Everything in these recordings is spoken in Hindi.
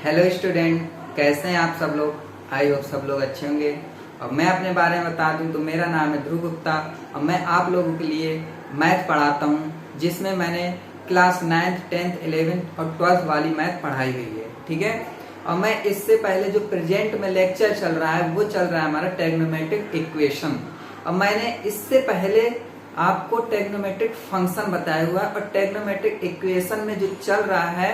हेलो स्टूडेंट, कैसे हैं आप सब लोग। आई होप सब लोग अच्छे होंगे। और मैं अपने बारे में बता दूं तो मेरा नाम है ध्रुव गुप्ता और मैं आप लोगों के लिए मैथ पढ़ाता हूं, जिसमें मैंने क्लास 9th 10th 11th और 12th वाली मैथ पढ़ाई हुई है। ठीक है। और मैं इससे पहले जो प्रेजेंट में लेक्चर चल रहा है वो चल रहा है हमारा ट्रिग्नोमेट्रिक इक्वेशन। और मैंने इससे पहले आपको ट्रिग्नोमेट्रिक फंक्शन बताया हुआ है और ट्रिग्नोमेट्रिक इक्वेशन में जो चल रहा है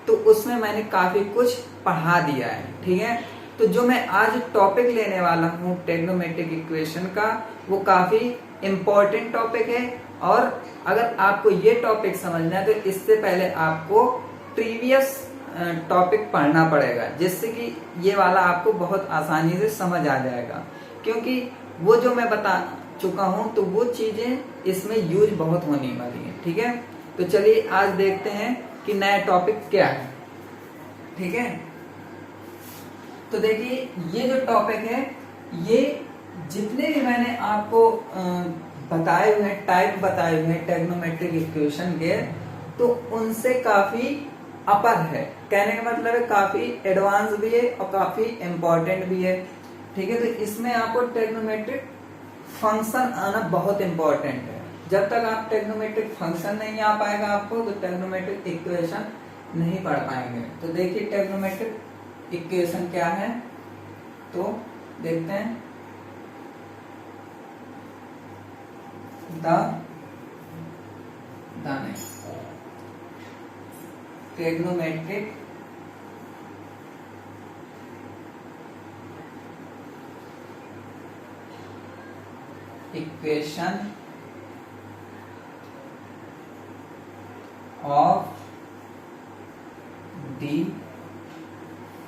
तो उसमें मैंने काफी कुछ पढ़ा दिया है। ठीक है। तो जो मैं आज टॉपिक लेने वाला हूँ ट्रिग्नोमेट्रिक इक्वेशन का, वो काफी इम्पोर्टेंट टॉपिक है। और अगर आपको ये टॉपिक समझना है तो इससे पहले आपको प्रीवियस टॉपिक पढ़ना पड़ेगा, जिससे कि ये वाला आपको बहुत आसानी से समझ आ जाएगा, क्योंकि वो जो मैं बता चुका हूँ तो वो चीजें इसमें यूज बहुत होने वाली है। ठीक है। तो चलिए आज देखते हैं कि नया टॉपिक क्या है। ठीक है। तो देखिए ये जो टॉपिक है, ये जितने भी मैंने आपको बताए हुए टाइप बताए हुए हैं ट्रिग्नोमेट्रिक इक्वेशन के, तो उनसे काफी अपर है। कहने का मतलब है काफी एडवांस भी है और काफी इम्पोर्टेंट भी है। ठीक है। तो इसमें आपको ट्रिग्नोमेट्रिक फंक्शन आना बहुत इम्पोर्टेंट है। जब तक आप ट्रिग्नोमेट्रिक फंक्शन नहीं आ पाएगा आपको, तो ट्रिग्नोमेट्रिक इक्वेशन नहीं पढ़ पाएंगे। तो देखिए ट्रिग्नोमेट्रिक इक्वेशन क्या है, तो देखते हैं। Trigonometric equation of D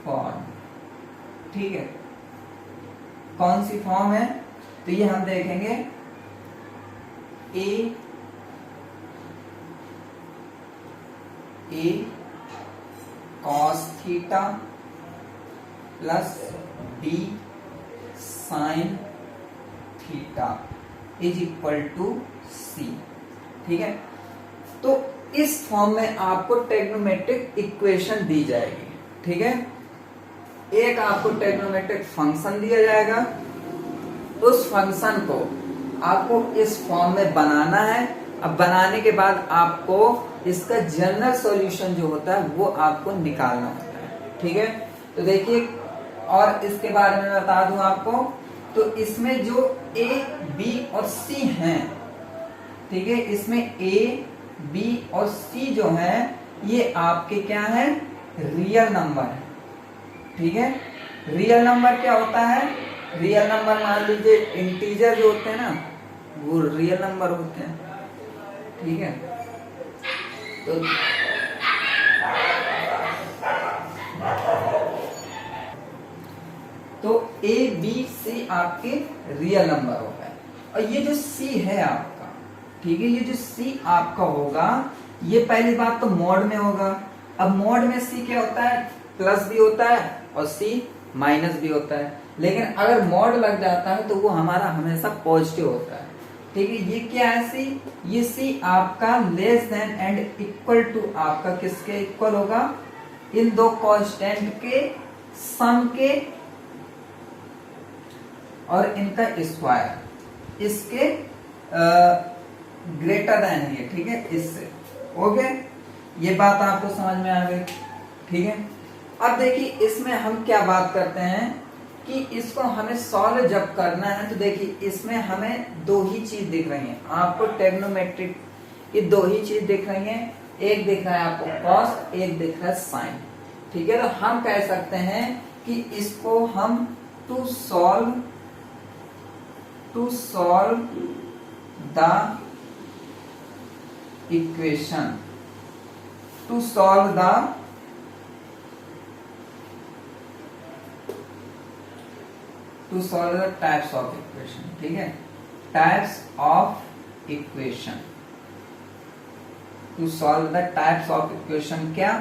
form. ठीक है। कौन सी फॉर्म है, तो ये हम देखेंगे A cos theta plus B sine theta is equal to C. ठीक है। तो इस फॉर्म में आपको ट्रिग्नोमेट्रिक इक्वेशन दी जाएगी। ठीक है। एक आपको ट्रिग्नोमेट्रिक फंक्शन दिया जाएगा, उस फंक्शन को आपको इस फॉर्म में बनाना है। अब बनाने के बाद आपको इसका जनरल सॉल्यूशन जो होता है वो आपको निकालना होता है। ठीक है। तो देखिए, और इसके बारे में बता दूं आपको, तो इसमें जो ए बी और सी हैं, ठीक है, इसमें ए बी और सी जो है ये आपके क्या है, रियल नंबर है। ठीक है। रियल नंबर क्या होता है, रियल नंबर मान लीजिए इंटीजर जो होते हैं ना, वो रियल नंबर होते हैं। ठीक है। तो ए बी सी आपके रियल नंबर होगा। और ये जो सी है आपका, ठीक है, ये जो सी आपका होगा, ये पहली बात तो मॉड में होगा। अब मॉड में सी क्या होता है, प्लस भी होता है और सी माइनस भी होता है। लेकिन अगर मॉड लग जाता है तो वो हमारा हमेशा पॉजिटिव होता है। ठीक है। ये क्या है सी, ये सी आपका less than and equal to आपका किसके इक्वल होगा, इन दो कांस्टेंट के सम के और इनका स्क्वायर, इसके ग्रेटर देन ये। ठीक है, इससे। ओके, ये बात आपको समझ में आ गई। ठीक है। अब देखिए इसमें हम क्या बात करते हैं कि इसको हमें सॉल्व जब करना है, तो देखिए इसमें हमें दो ही चीज दिख रही है आपको ट्रिग्नोमेट्रिक, ये दो ही चीज दिख रही है। एक दिख रहा है आपको कॉस, एक दिख रहा है साइन। ठीक है। तो हम कह सकते हैं कि इसको हम to solve the equation, to solve the types of equation. ठीक है। Types of equation, to solve the types of equation क्या,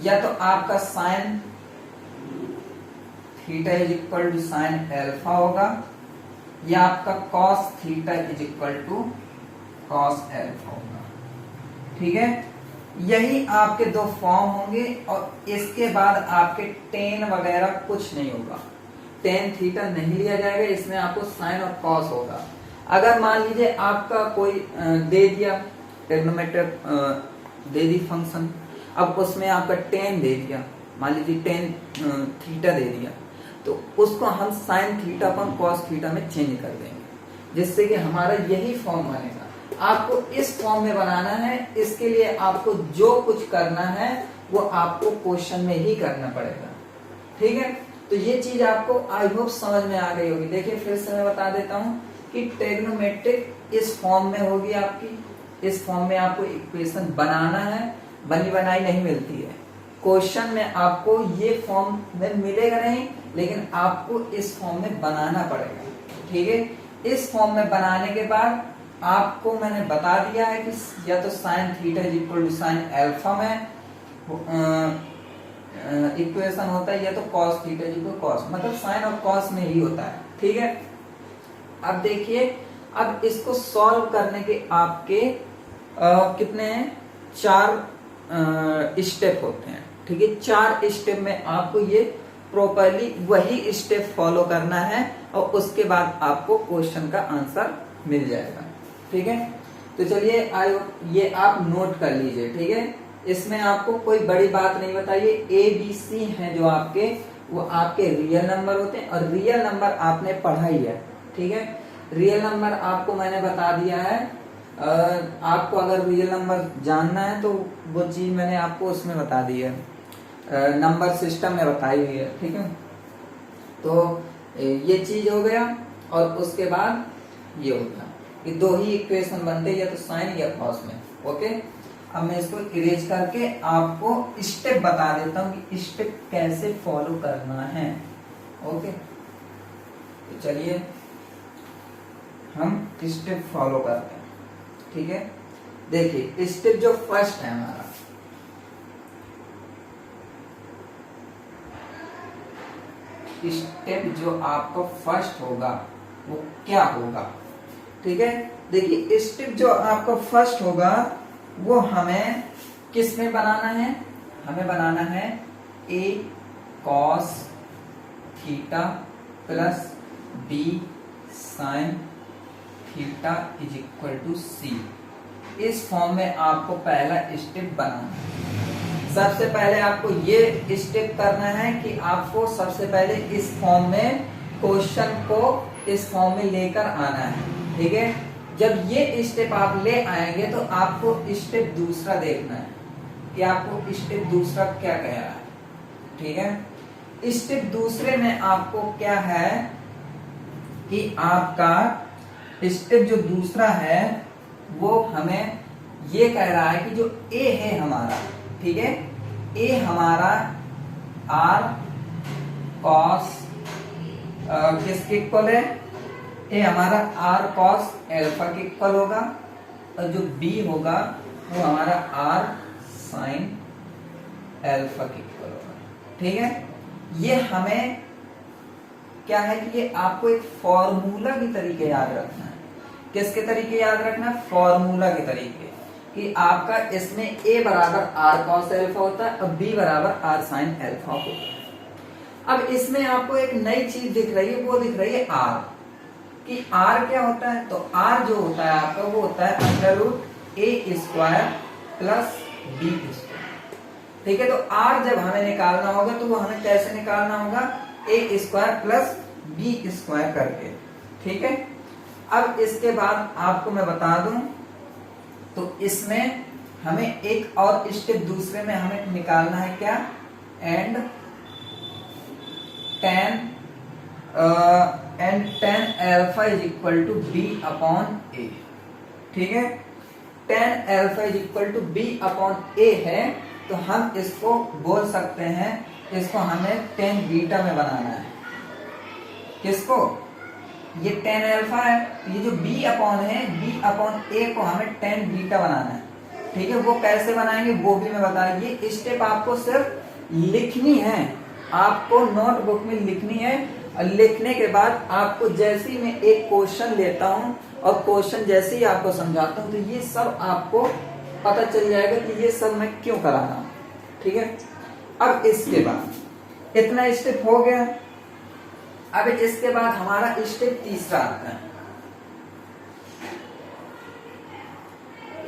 या तो आपका sine theta is equal to sine alpha होगा, या आपका cos theta is equal to cos alpha होगा। ठीक है। यही आपके दो फॉर्म होंगे और इसके बाद आपके टेन वगैरह कुछ नहीं होगा, टेन थीटा नहीं लिया जाएगा, इसमें आपको साइन और कॉस होगा। अगर मान लीजिए आपका कोई दे दिया ट्रिग्नोमेट्रिक दे दी फंक्शन, अब उसमें आपका टेन दे दिया, मान लीजिए टेन थीटा दे दिया, तो उसको हम साइन थीटा पर कॉस थीटा में चेंज कर देंगे, जिससे कि हमारा यही फॉर्म बनेगा। आपको इस फॉर्म में बनाना है, इसके लिए आपको जो कुछ करना है वो आपको क्वेश्चन में ही करना पड़ेगा, ठीक है। तो ये चीज आपको आई होप समझ में आ गई होगी। देखिए फिर से मैं बता देता हूँ कि ट्रिग्नोमेट्रिक इस फॉर्म में होगी आपकी, इस फॉर्म में आपको इक्वेशन बनाना है, बनी बनाई नहीं मिलती है। क्वेश्चन में आपको ये फॉर्म में मिलेगा नहीं, लेकिन आपको इस फॉर्म में बनाना पड़ेगा, ठीक है। इस फॉर्म में बनाने के बाद आपको मैंने बता दिया है कि या तो sine theta is equal to sine alpha में इक्वेशन होता है, या तो cos theta is equal cos, मतलब साइन और कॉस में ही होता है, ठीक है। अब देखिए, अब इसको सॉल्व करने के आपके कितने हैं, 4 स्टेप होते हैं, ठीक है। 4 स्टेप में आपको ये प्रॉपरली वही स्टेप फॉलो करना है और उसके बाद आपको क्वेश्चन का आंसर मिल जाएगा, ठीक है। तो चलिए ये आप नोट कर लीजिए, ठीक है। इसमें आपको कोई बड़ी बात नहीं बताइए, ए बी सी है जो आपके, वो आपके रियल नंबर होते हैं, और रियल नंबर आपने पढ़ा ही है, ठीक है। रियल नंबर आपको मैंने बता दिया है, आपको अगर रियल नंबर जानना है तो वो चीज मैंने आपको उसमें बता दी है, नंबर सिस्टम में बताई हुई है, ठीक है। तो ये चीज हो गया, और उसके बाद ये हो गया कि दो ही इक्वेशन बनते हैं, या तो साइन या कॉस में, ओके। अब मैं इसको इरेज करके आपको स्टेप बता देता हूँ कि स्टेप कैसे फॉलो करना है, ओके। तो चलिए हम स्टेप फॉलो करते हैं, ठीक है। देखिए स्टेप जो फर्स्ट है हमारा, स्टेप जो आपका फर्स्ट होगा वो क्या होगा, ठीक है। देखिए स्टेप जो आपका फर्स्ट होगा वो हमें किस में बनाना है, हमें बनाना है a cos theta plus b sin theta is equal to c। इस फॉर्म में आपको पहला स्टेप बनाना है। सबसे पहले आपको ये स्टेप करना है कि आपको सबसे पहले इस फॉर्म में क्वेश्चन को इस फॉर्म में लेकर आना है, ठीक है। जब ये स्टेप आप ले आएंगे तो आपको स्टेप दूसरा देखना है कि आपको स्टेप दूसरा क्या कह रहा है, ठीक है। स्टेप दूसरे में आपको क्या है कि आपका स्टेप जो दूसरा है वो हमें ये कह रहा है कि जो ए है हमारा, ठीक है, ए हमारा आर कॉस किसके इक्वल है, ए हमारा आर कॉस एल्फा के इक्वल होगा, और जो बी होगा वो हमारा आर साइन एल्फा के इक्वल होगा, ठीक है। ये हमें क्या है कि ये आपको एक फॉर्मूला की तरीके याद रखना है। किसके तरीके याद रखना है, फॉर्मूला के तरीके, कि आपका इसमें ए बराबर आर कॉस एल्फा होता है और बी बराबर आर साइन एल्फा होता है। अब इसमें आपको एक नई चीज दिख रही है, वो दिख रही है आर, कि आर क्या होता है, तो आर जो होता है आपका वो होता है अंडर रूट ए स्क्वायर प्लस बी स्क्वायर, ठीक है। तो आर जब हमें निकालना होगा तो वो हमें कैसे निकालना होगा, ए स्क्वायर प्लस बी स्क्वायर करके, ठीक है। अब इसके बाद आपको मैं बता दूं तो इसमें हमें एक और स्टेप दूसरे में हमें निकालना है क्या, and tan alpha is equal to B upon A, ठीक है। Tan alpha is equal to B upon A है, तो हम इसको बोल सकते हैं, इसको हमें टेन बीटा में बनाना है। किसको, ये टेन एल्फा है, ये जो बी अपॉन है, बी अपॉन ए को हमें टेन बीटा बनाना है, ठीक है। वो कैसे बनाएंगे वो भी मैं बता, ये स्टेप आपको सिर्फ लिखनी है, आपको नोटबुक में लिखनी है, और लिखने के बाद आपको जैसे ही मैं एक क्वेश्चन लेता हूं और क्वेश्चन जैसे ही आपको समझाता हूं तो ये सब आपको पता चल जाएगा कि ये सब मैं क्यों करा रहा हूं। ठीक है, अब इसके बाद इतना स्टेप हो गया। अब इसके बाद हमारा स्टेप तीसरा आता है।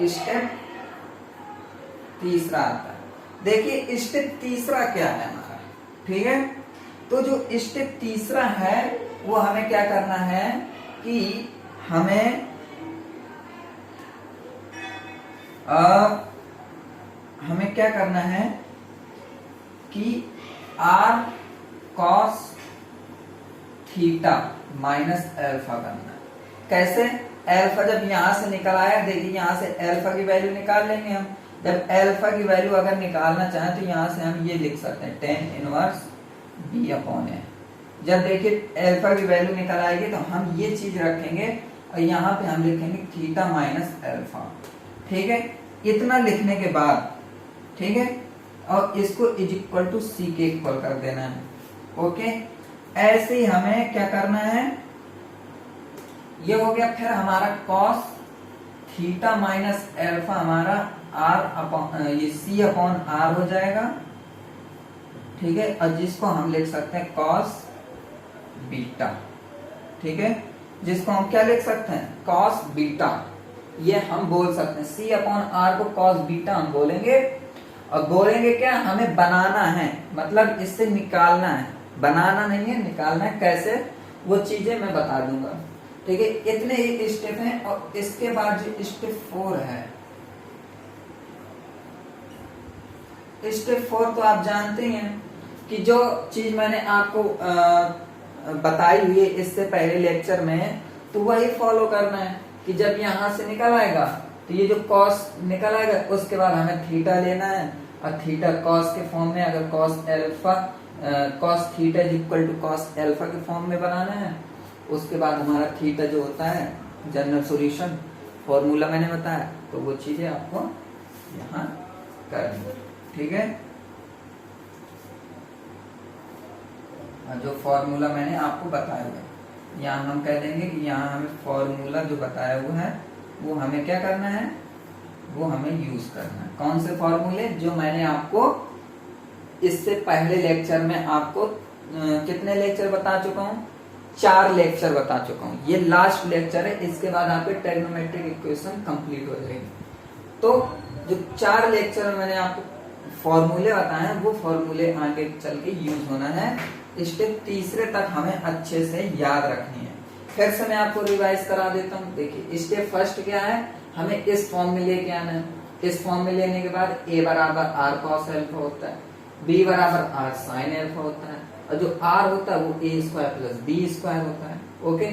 स्टेप तीसरा आता है। देखिए स्टेप तीसरा क्या है हमारा। ठीक है, तो जो स्टेप तीसरा है वो हमें क्या करना है कि हमें हमें क्या करना है कि r cos theta minus alpha करना है। कैसे? एल्फा जब यहां से निकल आया, देखिए यहां से एल्फा की वैल्यू निकाल लेंगे हम। जब एल्फा की वैल्यू अगर निकालना चाहें तो यहां से हम ये लिख सकते हैं tan इनवर्स b अपॉन ए। जब देखिए एल्फा की वैल्यू निकल आएगी तो हम ये चीज रखेंगे और यहाँ पे हम लिखेंगे थीटा माइनस एल्फा। ठीक है, इतना लिखने के बाद, ठीक है, और इसको इज इक्वल टू सी के इक्वल कर देना है। ओके, ऐसे ही हमें क्या करना है, ये हो गया। फिर हमारा कॉस थीटा माइनस एल्फा हमारा आर अपॉन ये सी अपॉन आर हो जाएगा। ठीक है, और जिसको हम लिख सकते हैं कॉस बीटा। ठीक है, जिसको हम क्या लिख सकते हैं, कॉस बीटा। ये हम बोल सकते हैं सी अपॉन आर को कॉस बीटा हम बोलेंगे। और बोलेंगे क्या, हमें बनाना है, मतलब इससे निकालना है, बनाना नहीं है, निकालना है। कैसे, वो चीजें मैं बता दूंगा। ठीक है, इतने ही स्टेप हैं। और इसके बाद जो स्टेप 4 है, स्टेप 4 तो आप जानते हैं कि जो चीज मैंने आपको बताई हुई है इससे पहले लेक्चर में, तो वही फॉलो करना है कि जब यहां से निकल आएगा तो ये जो कॉस निकल आएगा, उसके बाद हमें थीटा लेना है। और थीटा कॉस के फॉर्म में, अगर cos alpha cos theta is equal to cos alpha के फॉर्म में बनाना है। उसके बाद हमारा थीटा जो होता है जनरल सॉल्यूशन फॉर्मूला मैंने बताया, तो वो चीजें आपको यहाँ करनी। ठीक है, जो फॉर्मूला मैंने आपको बताया हुआ है, यहाँ हम कह देंगे कि यहाँ हमें फॉर्मूला जो बताया हुआ है वो हमें क्या करना है, वो हमें यूज करना है। कौन से फॉर्मूले, जो मैंने आपको इससे पहले लेक्चर में आपको कितने लेक्चर बता चुका हूँ, 4 लेक्चर बता चुका हूँ। ये लास्ट लेक्चर है, इसके बाद आपके ट्रिग्नोमेट्रिक इक्वेशन कंप्लीट हो जाएगी। तो जो 4 लेक्चर में मैंने आपको फॉर्मूले बताए हैं, वो फॉर्मूले आगे चल के यूज होना है। स्टेप तीसरे तक हमें अच्छे से याद रखनी है। फिर से मैं आपको रिवाइज करा देता हूँ। देखिए स्टेप फर्स्ट क्या है, हमें इस फॉर्म में लेके आना है। इस फॉर्म में लेने के बाद a बराबर आर कॉस एल्फा होता है, b बराबर आर साइन एल्फा होता है, और जो r होता है वो a square plus b square होता है। ओके,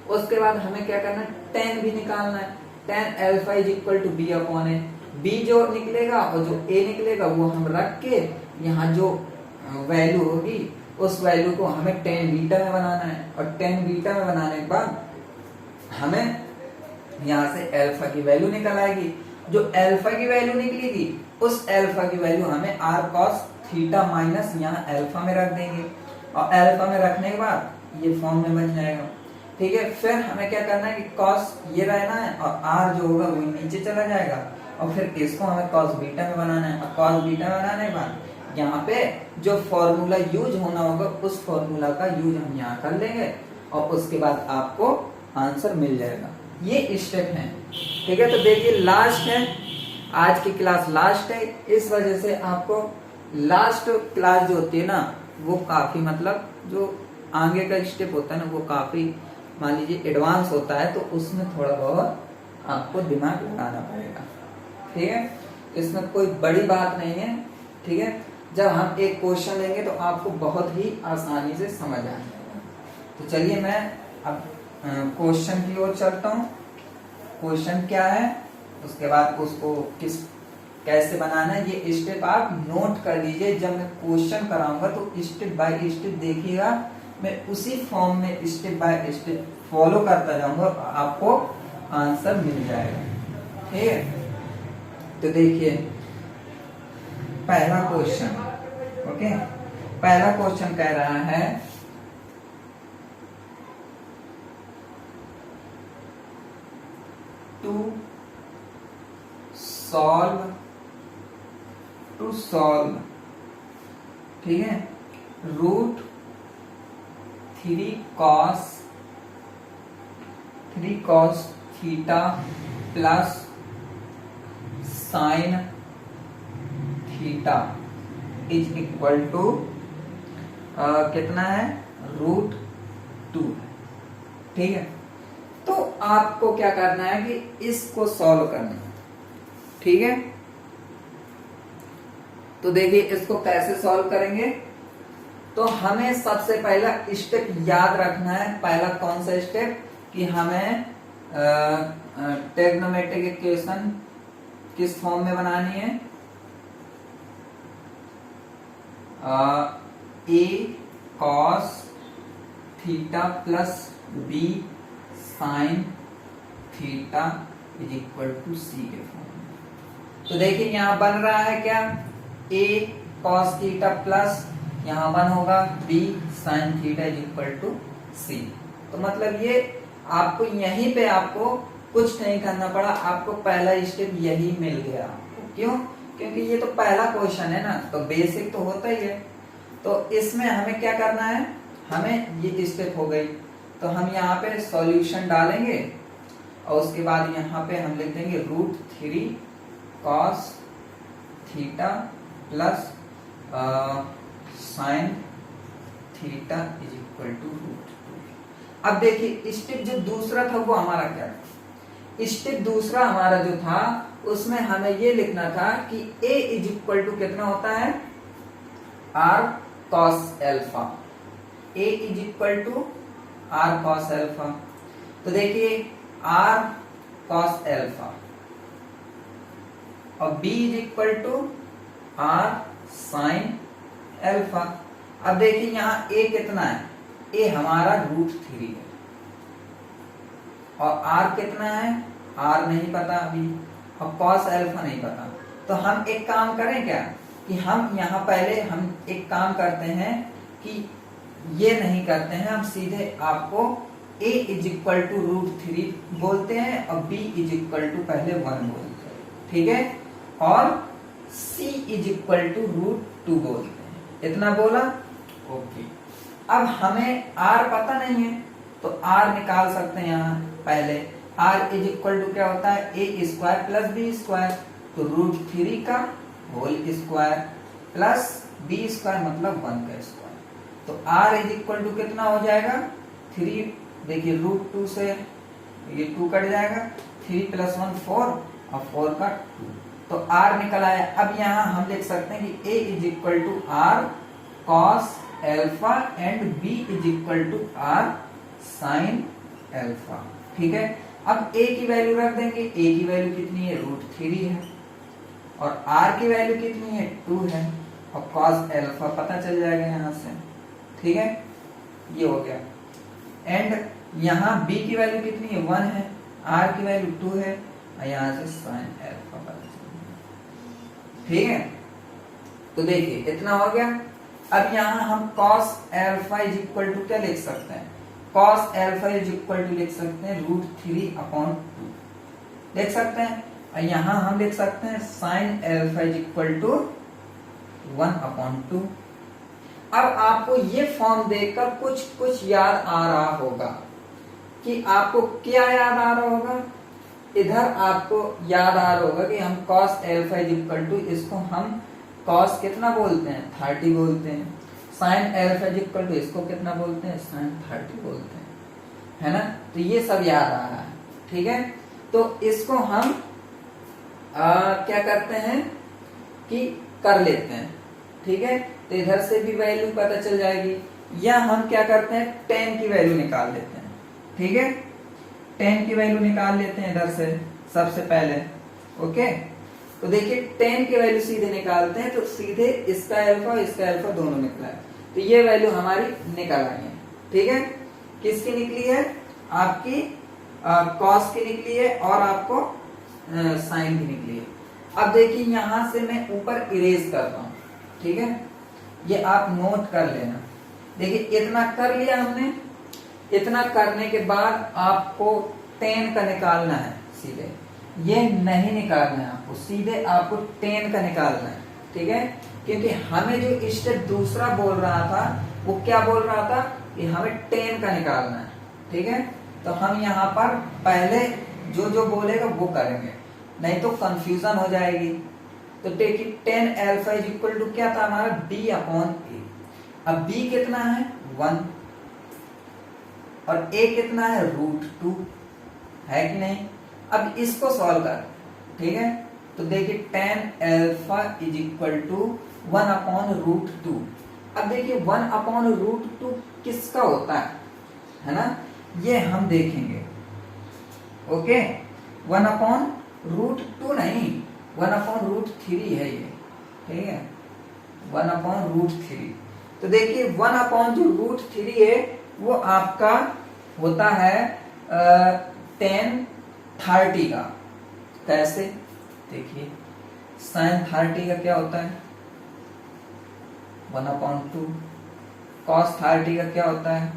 उसके बाद हमें क्या करना है, tan भी निकालना है। tan alpha is equal to b upon a. b जो निकलेगा और जो a निकलेगा वो हम रख के यहाँ जो वैल्यू होगी उस वैल्यू को हमें tan बीटा में बनाना है। और tan बीटा में बनाने के बाद हमें यहाँ से एल्फा की वैल्यू निकल आएगी। जो एल्फा की वैल्यू निकलेगी उस एल्फा की वैल्यू हमें आर कॉस थीटा माइनस यहाँ एल्फा में रख देंगे। और एल्फा में रखने के बाद ये फॉर्म में बन जाएगा। ठीक है, फिर हमें क्या करना है कि कॉस ये रहना है और आर जो होगा वो नीचे चला जाएगा। और फिर इसको हमें कॉस बीटा में बनाना है। और कॉस बीटा में बनाने के बाद यहाँ पे जो फॉर्मूला यूज होना होगा उस फॉर्मूला का यूज हम यहाँ कर लेंगे और उसके बाद आपको आंसर मिल जाएगा। ये स्टेप है। ठीक है, तो देखिए लास्ट है, आज की क्लास लास्ट है। इस वजह से आपको लास्ट क्लास जो होती है ना, वो काफी मतलब जो आगे का स्टेप होता है ना, वो काफी मान लीजिए एडवांस होता है, तो उसमें थोड़ा बहुत आपको दिमाग लगाना पड़ेगा। ठीक है, इसमें कोई बड़ी बात नहीं है। ठीक है, जब हम एक क्वेश्चन लेंगे तो आपको बहुत ही आसानी से समझ आ जाएगा। तो चलिए मैं अब क्वेश्चन की ओर चलता हूँ। क्वेश्चन क्या है, उसके बाद उसको कैसे बनाना है, ये स्टेप आप नोट कर लीजिए। जब मैं क्वेश्चन कराऊंगा तो स्टेप बाय स्टेप देखिएगा, मैं उसी फॉर्म में स्टेप बाय स्टेप फॉलो करता जाऊंगा, आपको आंसर मिल जाएगा। ठीक है, तो देखिए पहला क्वेश्चन। ओके, पहला क्वेश्चन कह रहा है टू सॉल्व, ठीक है, root 3 cos theta plus sine theta is equal to कितना है, √2, ठीक है। तो आपको क्या करना है कि इसको सॉल्व करना है, ठीक है। तो देखिए इसको कैसे सॉल्व करेंगे। तो हमें सबसे पहला स्टेप याद रखना है। पहला कौन सा स्टेप कि हमें ट्रिग्नोमेट्रिक इक्वेशन किस फॉर्म में बनानी है, a cos theta plus b sin theta is equal to c के फॉर्म में। तो देखिए यहां बन रहा है क्या, a cos थीटा प्लस यहां वन होगा b sin theta is equal to c। तो मतलब ये आपको यहीं पे आपको कुछ नहीं करना पड़ा, आपको पहला स्टेप यही मिल गया। क्यों? क्योंकि ये तो पहला क्वेश्चन है ना, तो बेसिक तो होता ही है। तो इसमें हमें क्या करना है, हमें ये स्टेप हो गई। तो हम यहाँ पे सॉल्यूशन डालेंगे और उसके बाद यहाँ पे हम लिख देंगे √3 cos theta plus sine theta is equal to √2। अब देखिए स्टेप जो दूसरा था वो हमारा क्या था, स्टेप दूसरा हमारा जो था उसमें हमें ये लिखना था कि a इज इक्वल टू कितना होता है, r cos alpha, a is equal to r cos alpha. तो देखिए r cos अल्फा और b is equal to r sin alpha. अब देखिए यहाँ a कितना है, a हमारा √3 है और r कितना है, r नहीं पता अभी, और cos अल्फा नहीं पता। तो हम एक काम करें क्या कि हम यहाँ पहले हम एक काम करते हैं कि ये नहीं करते हैं, हम सीधे आपको a इज इक्वल टू √3 बोलते हैं और b इज इक्वल टू पहले 1 बोलते हैं, ठीक है, और c इज इक्वल टू √2 बोलते हैं। इतना बोला, ओके। अब हमें r पता नहीं है तो r निकाल सकते हैं। यहाँ पहले r इज इक्वल टू क्या होता है, a square plus b square, तो √3 का whole square plus b square मतलब 1 का स्क्वायर। तो r इज इक्वल टू कितना हो जाएगा, 3, देखिए √2 से ये 2 कट जाएगा, 3 + 1 4 और 4 का 2, तो r निकल आया। अब यहाँ हम लिख सकते हैं कि a is equal to r cos alpha and b is equal to r sin alpha, ठीक है। अब a की वैल्यू रख देंगे, a की वैल्यू कितनी है, √3 है, और r की वैल्यू कितनी है, 2 है, और cos अल्फा पता चल जाएगा यहाँ से, ठीक है, ये हो गया। एंड यहाँ b की वैल्यू कितनी है, 1 है, r की वैल्यू 2 है, और यहाँ से sin अल्फा पता चल गया, ठीक है। तो देखिए इतना हो गया। अब यहाँ हम cos alpha is equal to क्या लिख सकते हैं, cos alpha is equal to लिख सकते हैं √3/2 लिख सकते हैं, और यहाँ हम लिख सकते हैं sin alpha is equal to 1/2। अब आपको ये फॉर्म देखकर कुछ याद आ रहा होगा कि आपको क्या याद आ रहा होगा, इधर आपको याद आ रहा होगा कि हम cos alpha is equal to, इसको हम cos कितना बोलते हैं, 30 बोलते हैं, sin alpha is equal to इसको कितना बोलते हैं, sin 30 बोलते हैं, है ना। तो ये सब याद आ रहा है, ठीक है। तो इसको हम क्या करते हैं कि कर लेते हैं, ठीक है। तो इधर से भी वैल्यू पता चल जाएगी, या हम क्या करते हैं, tan की वैल्यू निकाल लेते हैं, ठीक है, tan की वैल्यू निकाल लेते हैं इधर से सबसे पहले, ओके। तो देखिए tan की वैल्यू सीधे निकालते हैं, तो सीधे इसका अल्फा दोनों निकला है, तो ये वैल्यू हमारी निकल आई है, ठीक है। किसकी निकली है, आपकी cos की निकली है और आपको sin की निकली है। अब देखिए यहां से मैं ऊपर इरेज कर रहा हूं, ठीक है, ये आप नोट कर लेना। देखिए इतना कर लिया हमने, इतना करने के बाद आपको tan का निकालना है सीधे, ये नहीं निकालना है आपको, सीधे आपको tan का निकालना है, ठीक है। क्योंकि हमें जो स्टेप दूसरा बोल रहा था वो क्या बोल रहा था कि हमें tan का निकालना है, ठीक है। तो हम यहाँ पर पहले जो जो बोलेगा वो करेंगे, नहीं तो कंफ्यूजन हो जाएगी। तो देखिए tan alpha is equal to क्या था हमारा b अपॉन a। अब b कितना है 1 और a कितना है √2, है कि नहीं। अब इसको सॉल्व कर, ठीक है। तो देखिए tan alpha is equal to 1 upon √2। अब देखिए 1 अपॉन √2 किसका होता है ना, ये हम देखेंगे। ओके 1 अपॉन √2 नहीं, 1 अपॉन √3 है ये, ठीक है 1 अपॉन √3। तो देखिए 1 अपॉन जो √3 है वो आपका होता है tan 30 का। कैसे देखिए sin 30 का क्या होता है 1/2, cos 30 का क्या होता है।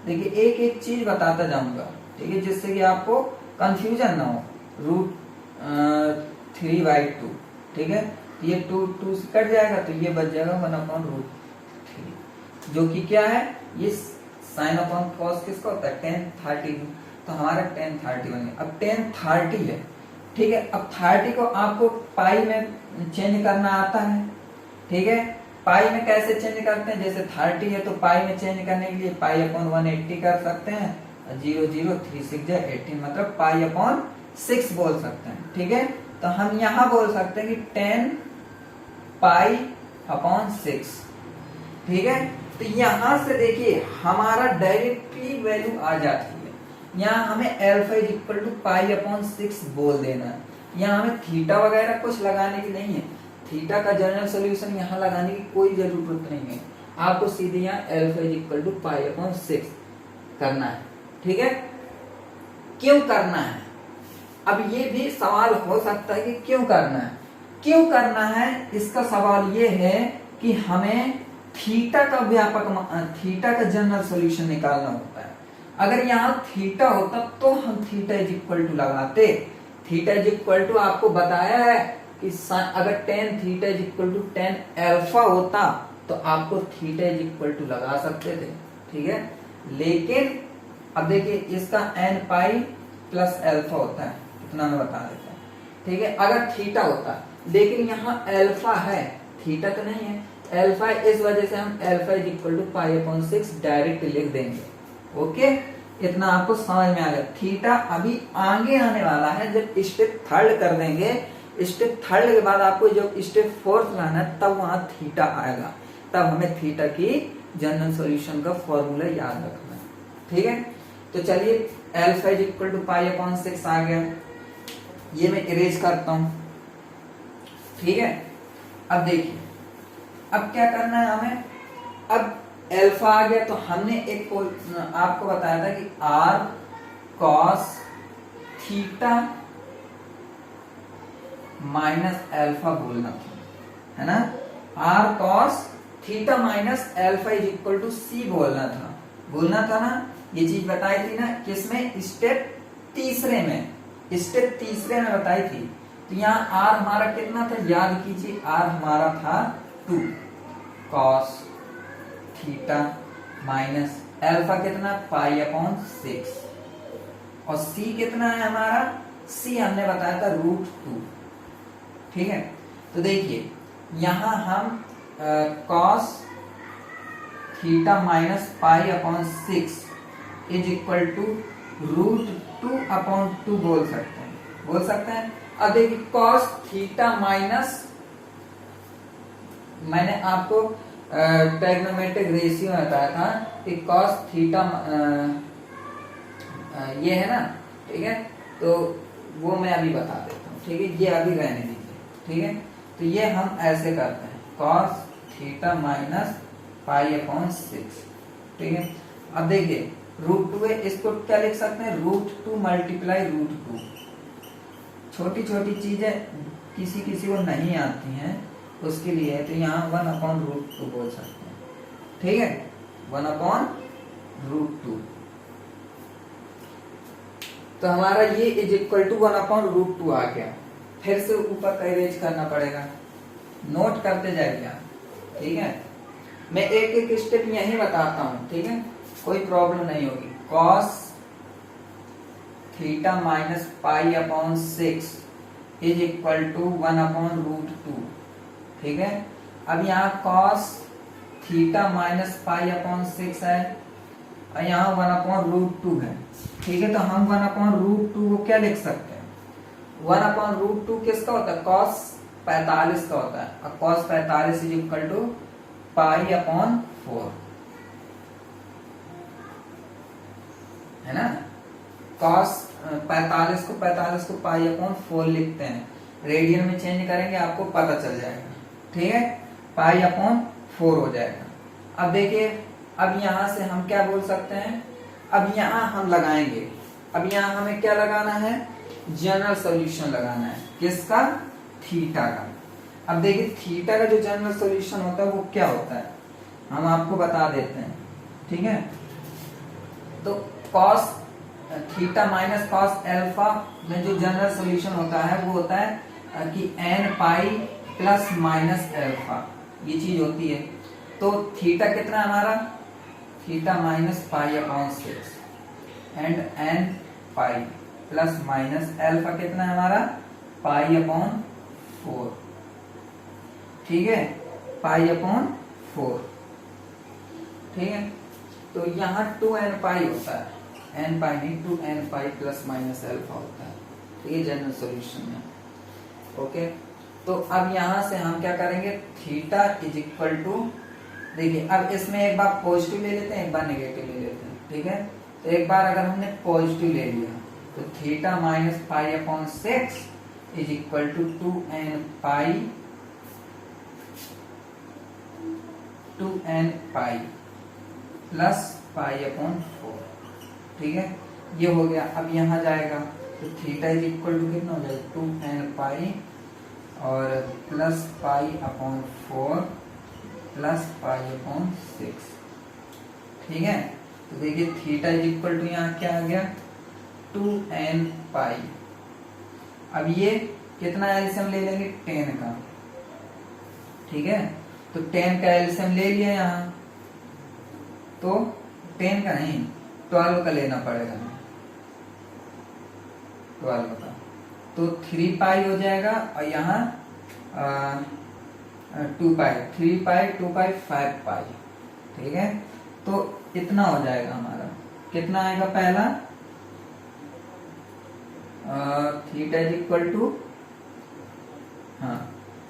देखिए एक एक चीज बताता जाऊंगा, ठीक है, जिससे कि आपको कंफ्यूजन ना हो। √3/2, ठीक है, ये 2 से कट जाएगा तो ये बच जाएगा 1/√3, जो कि क्या है ये sin अपॉन cos किसका होता है tan 30। तो हमारा tan 30 बन गया। अब tan 30 है, ठीक है। अब 30 को आपको पाई में चेंज करना आता है, ठीक है। पाई में कैसे चेंज करते हैं, जैसे 30 है तो पाई में चेंज करने के लिए पाई अपॉन 180 कर सकते हैं, 0 0 3 6 18, मतलब पाई अपॉन 6 बोल सकते हैं, ठीक है। तो हम यहाँ बोल सकते हैं कि 10 पाई अपॉन 6, ठीक है। तो यहां से देखिए हमारा डायरेक्टली वैल्यू आ जाती है। यहाँ हमें alpha is equal to pi upon 6 बोल देना है। यहाँ हमें थीटा वगैरह कुछ लगाने की नहीं है, थीटा का जनरल सॉल्यूशन यहाँ लगाने की कोई जरूरत नहीं है। आपको सीधे यहाँ alpha is equal to pi upon 6 करना है, ठीक है। क्यों करना है, अब ये भी सवाल हो सकता है कि क्यों करना है। क्यों करना है इसका सवाल ये है कि हमें थीटा का थीटा का जनरल सॉल्यूशन निकालना होता है। अगर यहाँ थीटा होता तो हम थीटा इज इक्वल टू लगाते। थीटा इज इक्वल टू आपको बताया है कि अगर tan theta is equal to tan alpha होता तो आपको थीटा इज इक्वल टू लगा सकते थे, ठीक है। लेकिन अब देखिए इसका n पाई प्लस अल्फा होता है, इतना मैं बता देता हूँ, ठीक है। अगर थीटा होता, लेकिन यहाँ अल्फा है थीटा तो नहीं है, अल्फा, इस वजह से हम alpha is equal to pi upon 6 direct लिख देंगे। ओके, इतना आपको समझ में आ गया। थीटा अभी आगे आने वाला है, जब स्टेप थर्ड कर देंगे, स्टेप थर्ड के बाद आपको जब स्टेप फोर्थ लाना है तब वहां थीटा आएगा, तब हमें थीटा की जनरल सॉल्यूशन का फॉर्मूला याद रखना है, ठीक है। तो चलिए alpha is equal to pi upon 6 आ गया, ये मैं इरेज करता हूं, ठीक है। अब देखिए अब क्या करना है हमें, अब अल्फा आ गया तो हमने एक आपको बताया था कि r cos theta minus alpha बोलना था, है ना। r cos theta minus alpha is equal to c बोलना था ना। ये चीज बताई थी ना, किसमें, स्टेप तीसरे में बताई थी। तो यहाँ r हमारा कितना था याद कीजिए, r हमारा था 2 cos थीटा माइनस अल्फा कितना पाई अपॉन 6, और c कितना है हमारा, c हमने बताया था √2, ठीक है। तो देखिए यहां हम cos theta minus pi upon 6 is equal to √2 upon 2 बोल सकते हैं। अब देखिए cos थीटा माइनस, मैंने आपको ट्रिग्नोमेट्रिक रेशियो में बताया था कि cos थीटा ये है ना, ठीक है। तो वो मैं अभी बता देता हूँ, ठीक है, ये अभी रहने दीजिए, ठीक है। तो ये हम ऐसे करते हैं cos theta minus pi upon 6, ठीक है। अब देखिए √2 है, इसको क्या लिख सकते हैं, √2 मल्टीप्लाई √2। छोटी छोटी चीजें किसी को नहीं आती हैं उसके लिए, तो यहाँ 1 अपॉन √2 बोल सकते हैं, ठीक है, 1 अपॉन √2। तो हमारा ये इज इक्वल टू 1/√2 आ गया। फिर से ऊपर का इरेज करना पड़ेगा, नोट करते जाइए आप, ठीक है। मैं एक एक स्टेप यही बताता हूं, ठीक है, कोई प्रॉब्लम नहीं होगी। Cos theta minus pi upon 6 is equal to 1/√2, ठीक है। अब यहाँ cos theta minus pi upon 6 है और यहाँ 1/√2 है, ठीक है। तो हम 1/√2 को क्या लिख सकते हैं? 1/√2 किसका होता है? कॉस 45 का होता है, और cos 45 is equal to pi upon 4, है ना। कॉस 45 को पाई अपॉन 4 लिखते हैं, रेडियन में चेंज करेंगे आपको पता चल जाएगा, ठीक है। पाई अपॉन 4 हो जाएगा। अब देखिए, अब यहां से हम क्या बोल सकते हैं? अब यहां हम लगाएंगे, अब यहां हमें क्या लगाना है? जनरल सॉल्यूशन लगाना है। किसका? थीटा का। अब देखिए थीटा का जो जनरल सॉल्यूशन होता है वो क्या होता है, हम आपको बता देते हैं, ठीक है। तो cos theta minus cos alpha में जो जनरल सॉल्यूशन होता है वो होता है कि n pi plus minus alpha, ये चीज होती है। तो थीटा कितना है हमारा? Theta minus pi upon 6 and n pi plus minus alpha कितना है हमारा? पाई अपॉन 4, ठीक है, पाई अपॉन 4, ठीक है। तो यहाँ 2n पाई होता है, n पाई नहीं 2n pi plus minus alpha होता है, तो ये जनरल सॉल्यूशन है, ओके। तो अब यहां से हम क्या करेंगे? थीटा इज इक्वल टू, देखिए अब इसमें एक बार पॉजिटिव ले लेते हैं, एक बार नेगेटिव ले लेते हैं, ठीक है। तो एक बार अगर हमने पॉजिटिव ले लिया तो theta minus pi upon 6 is equal to 2n pi plus pi upon 4, ठीक है, ये हो गया। अब यहां जाएगा तो थीटा इज इक्वल टू कितना हो जाएगा? 2n पाई और plus pi upon 4 plus pi upon 6, ठीक है। तो देखिए थीटा इज इक्वल टू यहाँ क्या आ गया? 2n पाई। अब ये कितना एलसीएम ले लेंगे? 10 का, ठीक है। तो 10 का एलसीएम ले लिया यहाँ, तो 10 का नहीं 12 का लेना पड़ेगा, 12 का। तो 3 पाई हो जाएगा और यहाँ 2 पाई, 3 पाई 2 पाई 5 पाई, ठीक है। तो इतना हो जाएगा हमारा, कितना आएगा? पहला theta is equal to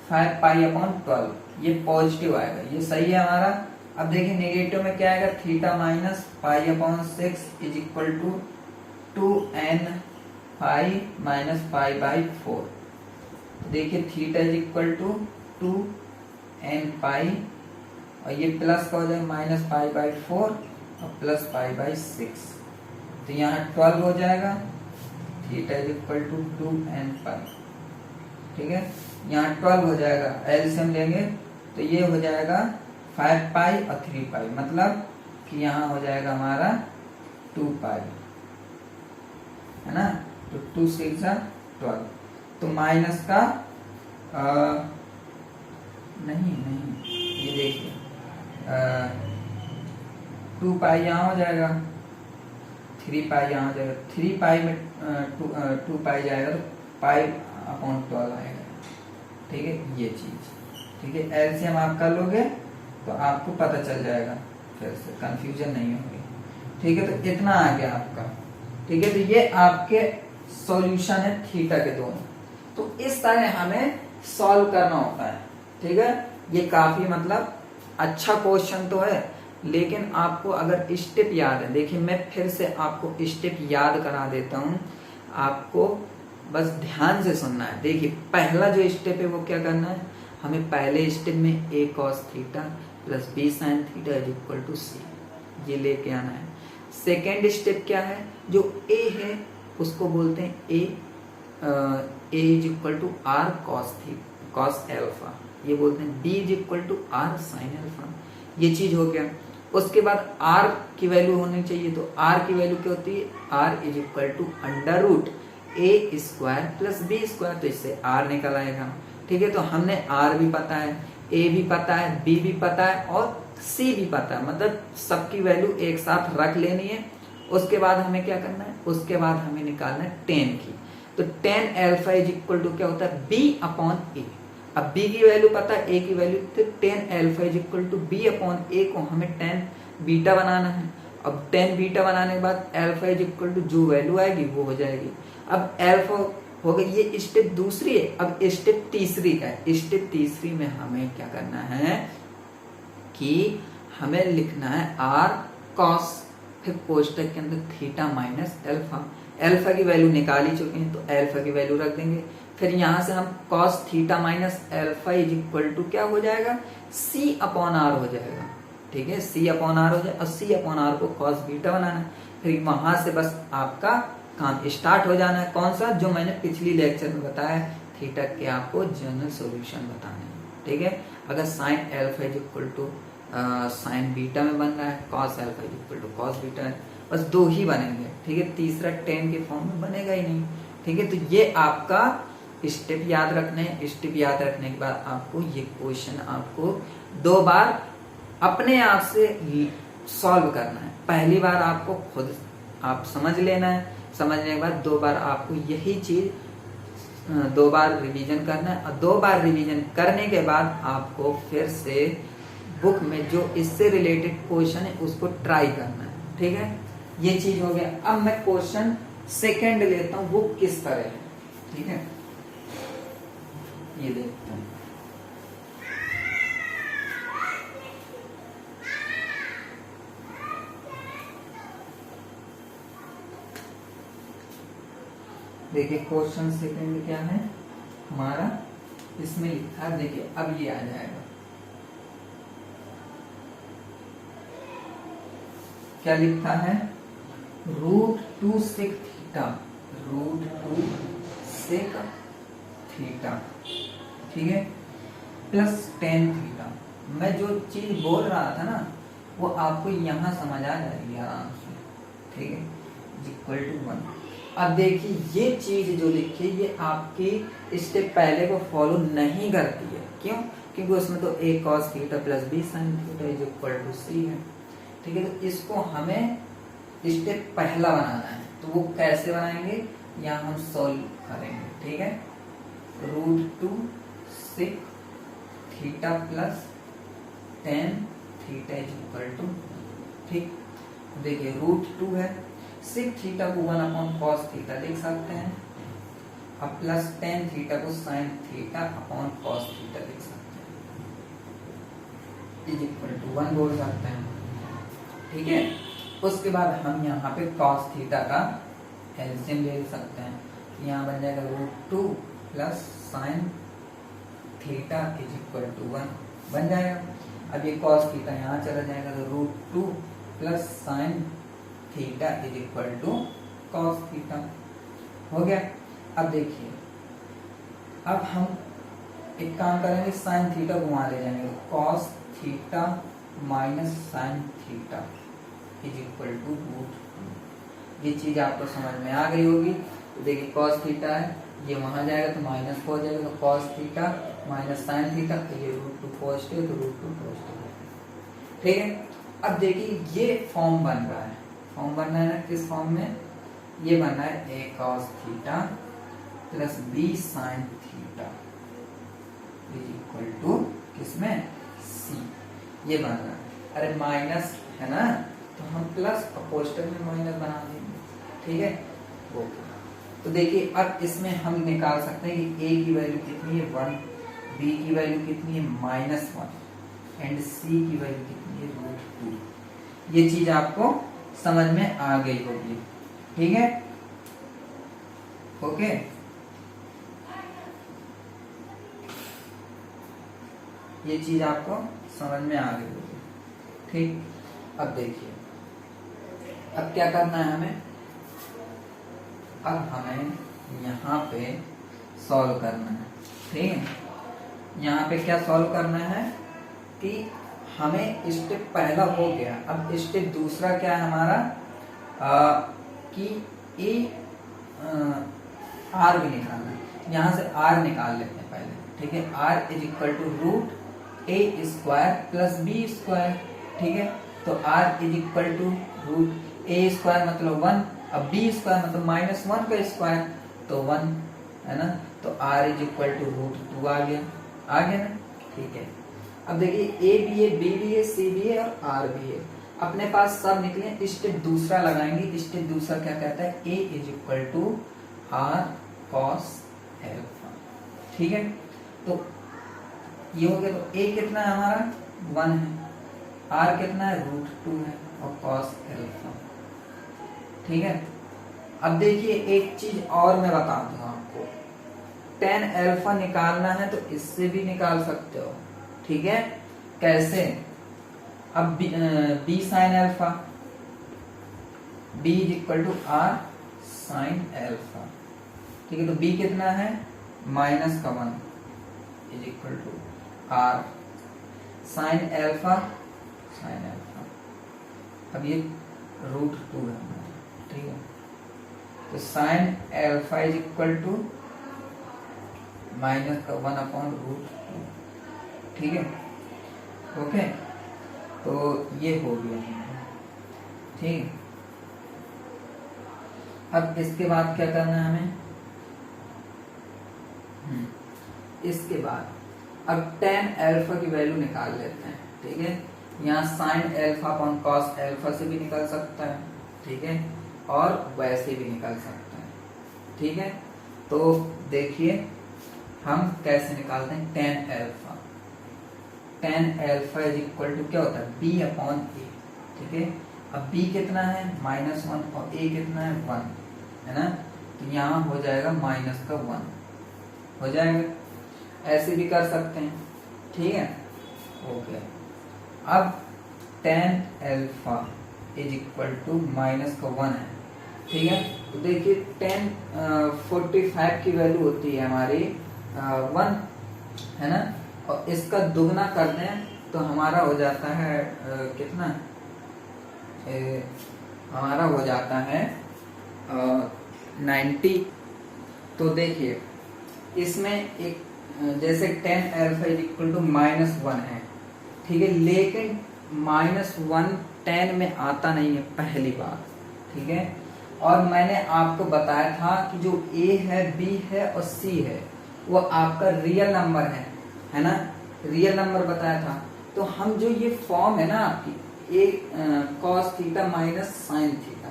5 pi upon 12, ये पॉजिटिव आएगा, ये सही है हमारा। अब देखिए नेगेटिव में क्या आएगा? Theta minus pi upon 6 is equal to 2n pi minus pi by 4। देखिए theta is equal to 2n pi और ये प्लस का हो जाएगा माइनस पाई बाई 4 और प्लस पाई बाई 6, तो यहाँ 12 हो जाएगा। Theta is equal to 2n pi, ठीक है, यहाँ 12 हो जाएगा। एलसीएम लेंगे तो ये हो जाएगा 5 पाई और 3 पाई, मतलब कि यहाँ हो जाएगा हमारा 2 पाई, है ना। तो 2 6 12, तो माइनस का नहीं ये देखिए 2 पाई यहाँ हो जाएगा, 3 पाई यहाँ हो जाएगा, 3 पाई में 2 पाई जाएगा तो पाई अपॉन 12 आएगा, ठीक है, ये चीज, ठीक है। एलसीएम आप कर लोगे तो आपको पता चल जाएगा, फिर से कंफ्यूजन नहीं होगी, ठीक है। तो इतना आ गया आपका, ठीक है। तो ये आपके सॉल्यूशन है थीटा के दोनों। तो इस तरह हमें सॉल्व करना होता है, ठीक है। ये काफी मतलब अच्छा क्वेश्चन तो है, लेकिन आपको अगर स्टेप याद है, देखिए मैं फिर से आपको स्टेप याद करा देता हूं, आपको बस ध्यान से सुनना है। देखिए पहला जो स्टेप है वो क्या करना है, हमें पहले स्टेप में a cos theta plus b sin theta is equal to c, ये लेके आना है। सेकेंड स्टेप क्या है, जो a है उसको बोलते हैं a is equal to r cos alpha, ये बोलते हैं b is equal to r sin alpha, ये चीज हो गया। उसके बाद r की वैल्यू होनी चाहिए, तो r की वैल्यू क्या होती है, r is equal to under root A square plus B square, तो इससे r निकल आएगा। ठीक है, तो हमने r भी पता है, a भी पता है, b भी पता है और c भी पता है, मतलब सबकी वैल्यू एक साथ रख लेनी है। उसके बाद हमें क्या करना है, उसके बाद हमें निकालना है tan की, तो tan alpha is equal to क्या होता है, b अपॉन ए। अब b की वैल्यू पता है, a की वैल्यू, तो tan alpha is equal to b upon A को हमें tan बीटा बनाना है। अब tan बीटा बनाने के बाद अल्फा इज इक्वल टू जो वैल्यू आएगी वो हो जाएगी। अब अल्फा हो गई, ये स्टेप दूसरी है। अब स्टेप तीसरी का है, स्टेप तीसरी में हमें क्या करना है कि हमें लिखना है r cos, फिर कोष्टक के अंदर थीटा माइनस अल्फा। अल्फा की वैल्यू निकाल ही चुके हैं तो अल्फा की वैल्यू रख देंगे। फिर यहां से हम cos theta minus alpha is equal to क्या हो जाएगा, c अपॉन r हो जाएगा। ठीक है, c अपॉन r हो जाए और c अपॉन r को cos बीटा बनाना है। फिर वहां से बस आपका काम स्टार्ट हो जाना है। कौन सा, जो मैंने पिछली लेक्चर में बताया, थीटा के आपको जनरल सॉल्यूशन बताने हैं। ठीक है, अगर sine alpha is equal to sine beta में बन रहा है, cos alpha is equal to cos beta है, बस दो ही बनेंगे। ठीक है, तीसरा tan के फॉर्म में बनेगा ही नहीं। ठीक है, तो ये आपका स्टेप याद रखने, स्टेप याद रखने के बाद आपको ये क्वेश्चन आपको 2 बार अपने आप से सॉल्व करना है। पहली बार आपको खुद आप समझ लेना है, समझने के बाद 2 बार आपको यही चीज 2 बार रिवीजन करना है, और 2 बार रिवीजन करने के बाद आपको फिर से बुक में जो इससे रिलेटेड क्वेश्चन है उसको ट्राई करना है। ठीक है, ये चीज हो गया। अब मैं क्वेश्चन सेकंड लेता हूं, वो किस तरह है। ठीक है, ये देखते हैं। देखिए क्वेश्चन सेकंड क्या है हमारा, इसमें लिखा है, देखिए अब ये आ जाएगा, क्या लिखा है, √2 sec थीटा, √2 sec थीटा, ठीक है, प्लस tan थीटा। मैं जो चीज बोल रहा था ना वो आपको यहां समझ आ जाएगी आराम से। ठीक है, इक्वल टू 1। अब देखिए ये चीज जो लिखी है ये आपकी स्टेप पहले को फॉलो नहीं करती है। क्यों? क्योंकि उसमें तो a cos theta plus b sin theta is equal to c है। ठीक है, तो इसको हमें स्टेप पहला बनाना है, तो वो कैसे बनाएंगे, यहाँ हम सॉल्व करेंगे। ठीक है, √2 sec theta plus tan theta is equal to, ठीक, देखिए √2 है, sec थीटा को 1 अपॉन cos थीटा लिख सकते हैं, अब प्लस tan थीटा को sin theta upon cos theta लिख सकते हैं, इज इक्वल टू 1 बोल सकते हैं। ठीक है, उसके बाद हम यहाँ पे cos थीटा का एलसीएम ले सकते हैं, यहाँ बन जाएगा √2 plus sin theta is equal to 1 बन जाएगा। अब ये cos थीटा यहाँ चला जाएगा तो √2 plus sin theta is equal to cos theta हो गया। अब देखिए, अब हम एक काम करेंगे, sin थीटा को वहां ले जाएंगे, तो cos theta minus sin theta is equal to √2। ये चीज आपको समझ में आ गई होगी। तो देखिए cos थीटा है, ये वहां जाएगा तो माइनस हो जाएगा, तो cos theta minus sin theta, तो ये √2 पॉजिटिव तो √2 पॉजिटिव। ठीक है, अब देखिए ये फॉर्म बन रहा है, फॉर्म बनना है ना, किस फॉर्म में, ये बनना है a cos theta plus b sin theta is equal to किसमें, c, ये बन रहा है। अरे माइनस है ना, तो हम प्लस और कोष्टक में माइनस बना देंगे। ठीक है, ओके। तो देखिए अब इसमें हम निकाल सकते हैं कि a की वैल्यू कितनी है 1, b की वैल्यू कितनी है -1 एंड c की वैल्यू कितनी है √2। ये चीज आपको समझ में आ गई होगी। ठीक है, ओके। ये चीज आपको समझ में आ गई होगी। ठीक, अब देखिए अब क्या करना है हमें, अब हमें यहाँ पे सॉल्व करना है। ठीक है, यहाँ पे क्या सॉल्व करना है कि हमें स्टेप पहला हो गया। अब स्टेप दूसरा क्या है हमारा, कि ए आर भी निकालना है। यहाँ से आर निकाल लेते हैं पहले, ठीक है। R is equal to root A square plus B square, ठीक है। तो R is equal to root A square मतलब 1, अब बी स्क्वायर मतलब -1 का स्क्वायर तो 1 है ना। तो R is equal to root 2 आ गया ना, ठीक है। अब देखिए ए भी है, बी भी है, सी भी है और आर भी है, अपने पास सब निकले। स्टेप दूसरा लगाएंगे। स्टेप दूसरा क्या कहता है, A is equal to R cos alpha, ठीक है। तो ये हो गया। तो ए कितना है हमारा 1 है, आर कितना है रूट 2 है और कॉस एल्फा, ठीक है। अब देखिए एक चीज और मैं बता दूं आपको, tan एल्फा निकालना है तो इससे भी निकाल सकते हो, ठीक है। कैसे, अब B sine alpha, B is equal to R sine alpha, ठीक है। तो बी कितना है -1 is equal to R sine alpha, अब ये रूट 2 है, ठीक है। तो sine alpha is equal to -1 upon root 2, ठीक है, ओके। तो ये हो गया, ठीक। अब इसके बाद क्या करना है हमें, इसके बाद अब tan एल्फा की वैल्यू निकाल लेते हैं, ठीक है। यहाँ sine alpha upon cos alpha से भी निकल सकता है, ठीक है, और वैसे भी निकल सकता है, ठीक है। तो देखिए हम कैसे निकालते हैं tan alpha. tan alpha is equal to क्या होता है b अपॉन ए, ठीक है। अब b कितना है -1 और a कितना है 1, है ना। तो यहाँ हो जाएगा -1 हो जाएगा, ऐसे भी कर सकते हैं, ठीक है, ओके। अब tan alpha is equal to -1 है, ठीक है। तो देखिए tan 45 की वैल्यू होती है हमारी 1, है ना, और इसका दुगना कर दें तो हमारा हो जाता है कितना, हमारा हो जाता है 90। तो देखिए इसमें एक जैसे tan alpha is equal to -1 है, ठीक है, लेकिन -1 tan में आता नहीं है पहली बार, ठीक है। और मैंने आपको बताया था कि जो a है, b है और c है वो आपका रियल नंबर है ना, रियल नंबर बताया था। तो हम जो ये फॉर्म है ना आपकी a cos theta minus sine theta,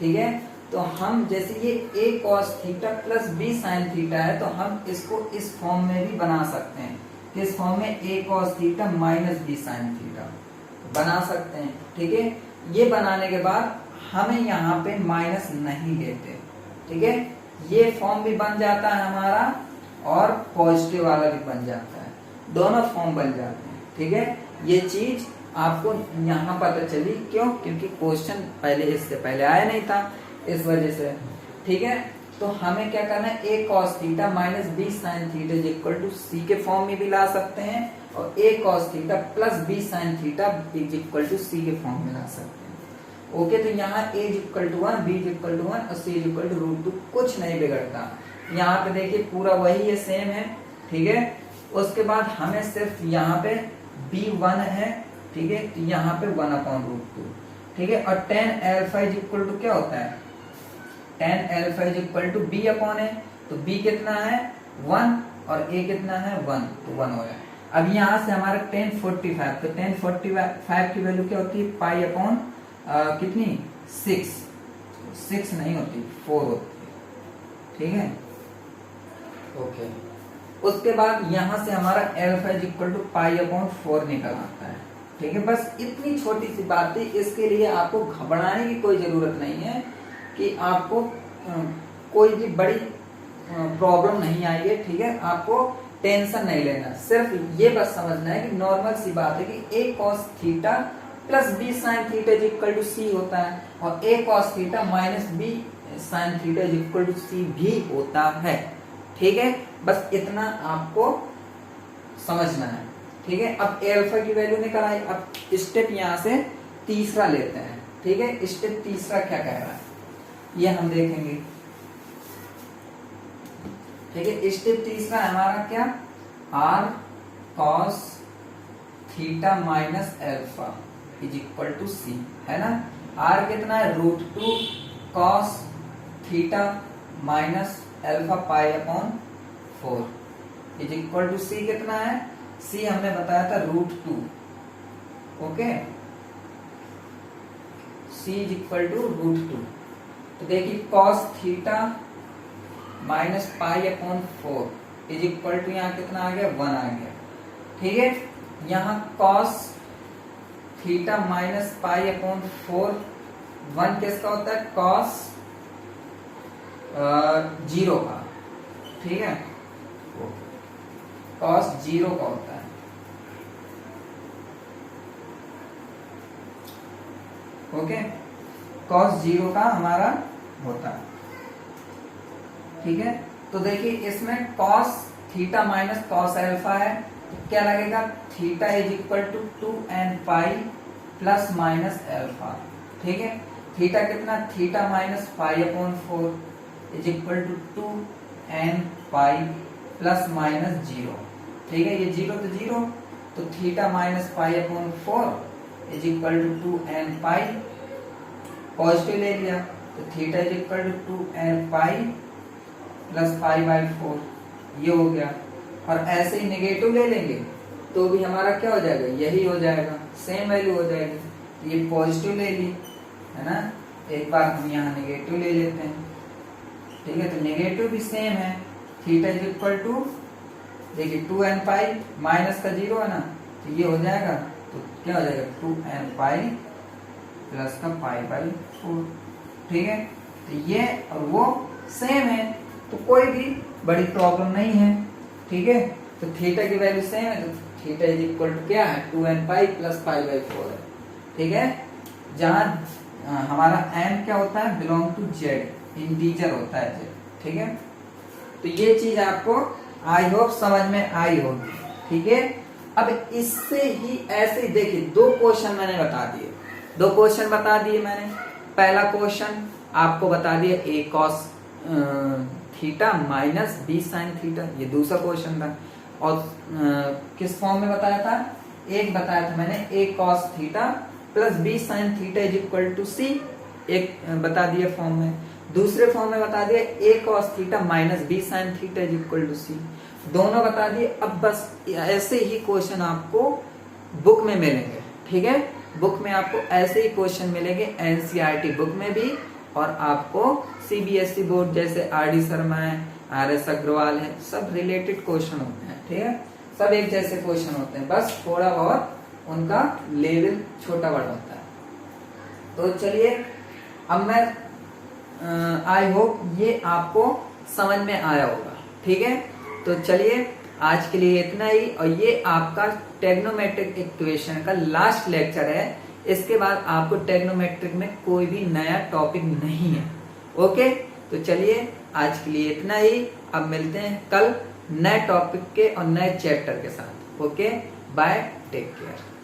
ठीक है। तो हम जैसे ये a cos theta plus b sine theta है, तो हम इसको इस फॉर्म में भी बना सकते हैं। किस फॉर्म में, a cos theta minus b sine theta बना सकते हैं, ठीक है। ये बनाने के बाद हमें यहाँ पे माइनस नहीं लेते, ठीक है। ये फॉर्म भी बन जाता है हमारा और पॉजिटिव वाला भी बन जाता है, दोनों फॉर्म बन जाते हैं, ठीक है। ये चीज आपको यहाँ पता चली क्यों, क्योंकि क्वेश्चन पहले इससे पहले आया नहीं था, इस वजह से, ठीक है। तो हमें क्या करना है, a cos theta minus b sine theta is equal to c के फॉर्म में भी ला सकते हैं और a cos theta plus b sine theta is equal to c के फॉर्म में ला सकते हैं, ओके। तो यहाँ a is equal to 1, b is equal to 1 और c is equal to root 2, कुछ नहीं बिगड़ता। यहाँ पे देखिए पूरा वही है, सेम है, ठीक है। उसके बाद हमें सिर्फ यहाँ पे b1 है, ठीक है, तो यहाँ पे 1 अपॉन रूट 2, ठीक है। और tan alpha is equal to क्या होता है, tan alpha is equal to b upon है, तो b कितना है 1 और a कितना है 1, तो 1 हो गया। अब यहाँ से हमारा tan 45, तो tan 45 की वैल्यू क्या होती है, पाई अपॉन कितनी 6 नहीं होती 4 होती है, ठीक है, ओके। उसके बाद यहाँ से हमारा alpha is equal to pi upon 4 निकल आता है, ठीक है। बस इतनी छोटी सी बात है, इसके लिए आपको घबराने की कोई जरूरत नहीं है कि आपको कोई भी बड़ी प्रॉब्लम नहीं आई है, ठीक है। आपको टेंशन नहीं लेना, सिर्फ ये बस समझना है कि नॉर्मल सी बात है कि a cos theta plus b sine theta is equal to c होता है और a cos theta minus b sine theta is equal to c भी होता है, ठीक है। बस इतना आपको समझना है, ठीक है। अब अल्फा की वैल्यू निकल आई। अब स्टेप यहां से तीसरा लेते हैं, ठीक है। स्टेप तीसरा क्या कह रहा है ये हम देखेंगे, ठीक है। स्टेप तीसरा हमारा क्या, R cos theta minus alpha is equal to C, है ना। आर कितना है, √2 cos theta minus alpha pi upon 4 is equal to C कितना है, सी हमने बताया था √2, okay. C is equal to √2। तो देखिए cos theta minus pi upon 4 is equal to यहाँ कितना आ गया, 1 आ गया, ठीक है। यहाँ cos theta minus pi upon 4, 1 किसका होता है, कॉस 0 का, ठीक है, कॉस 0 का होता है, ओके। कॉस 0 का हमारा होता है, ठीक है। तो देखिए इसमें cos theta minus cos alpha है, तो क्या लगेगा, theta is equal to 2n pi plus minus alpha, ठीक है। थीटा कितना, theta minus pi upon 4 is equal to 2n pi plus minus 0, ठीक है। ये 0 तो 0, तो theta minus pi upon 4 is equal to 2n pi, positive ले लिया तो theta is equal to 2n pi plus pi by 4, ये हो गया। और ऐसे ही नेगेटिव ले लेंगे तो भी हमारा क्या हो जाएगा, यही हो जाएगा, सेम वैल्यू हो जाएगी। तो ये पॉजिटिव ले ली, है ना। एक बार हम यहाँ नेगेटिव ले लेते हैं, ठीक है। तो नेगेटिव भी सेम है, थीटा इज इक्वल टू, देखिए 2n पाई माइनस का 0 है ना, तो ये हो जाएगा, तो क्या हो जाएगा 2n पाई प्लस का पाई बाई 4, ठीक है। तो ये और वो सेम है, तो कोई भी बड़ी प्रॉब्लम नहीं है, ठीक है। तो थीटा की वैल्यू सेम है, तो थीटा इज इक्वल टू क्या है, 2n pi plus pi by 4 है, ठीक है। जहां हमारा n क्या होता है, बिलोंग टू z, इंटीजर होता है z, ठीक है। तो ये चीज आपको आई होप समझ में आई होगी, ठीक है। अब इससे ही ऐसे ही देखिए 2 क्वेश्चन मैंने बता दिए, 2 क्वेश्चन बता दिए मैंने। पहला क्वेश्चन आपको बता दिया a cos theta minus b sin theta, ये दूसरा क्वेश्चन था। और किस फॉर्म में बताया था, एक बताया था मैंने a cos theta plus b sin theta is equal to c, एक बता दिया फॉर्म में। दूसरे फॉर्म में बता दिया a cos theta minus b sin theta is equal to c, दोनों बता दिए। अब बस ऐसे ही क्वेश्चन आपको बुक में मिलेंगे, ठीक है। बुक में आपको ऐसे ही क्वेश्चन मिलेंगे, एनसीईआरटी बुक में भी, और आपको सीबीएसई बोर्ड जैसे आरडी शर्मा है, आरएस अग्रवाल है, सब रिलेटेड क्वेश्चन होते हैं, ठीक है। सब एक जैसे क्वेश्चन होते हैं, बस थोड़ा बहुत उनका लेवल छोटा बड़ा होता है। तो चलिए अब मैं आई होप ये आपको समझ में आया होगा, ठीक है। तो चलिए आज के लिए इतना ही, और ये आपका ट्रिग्नोमेट्रिक इक्वेशन का लास्ट लेक्चर है। इसके बाद आपको ट्रिग्नोमेट्रिक में कोई भी नया टॉपिक नहीं है, ओके। तो चलिए आज के लिए इतना ही, अब मिलते हैं कल नए टॉपिक के और नए चैप्टर के साथ, ओके। Bye, take care.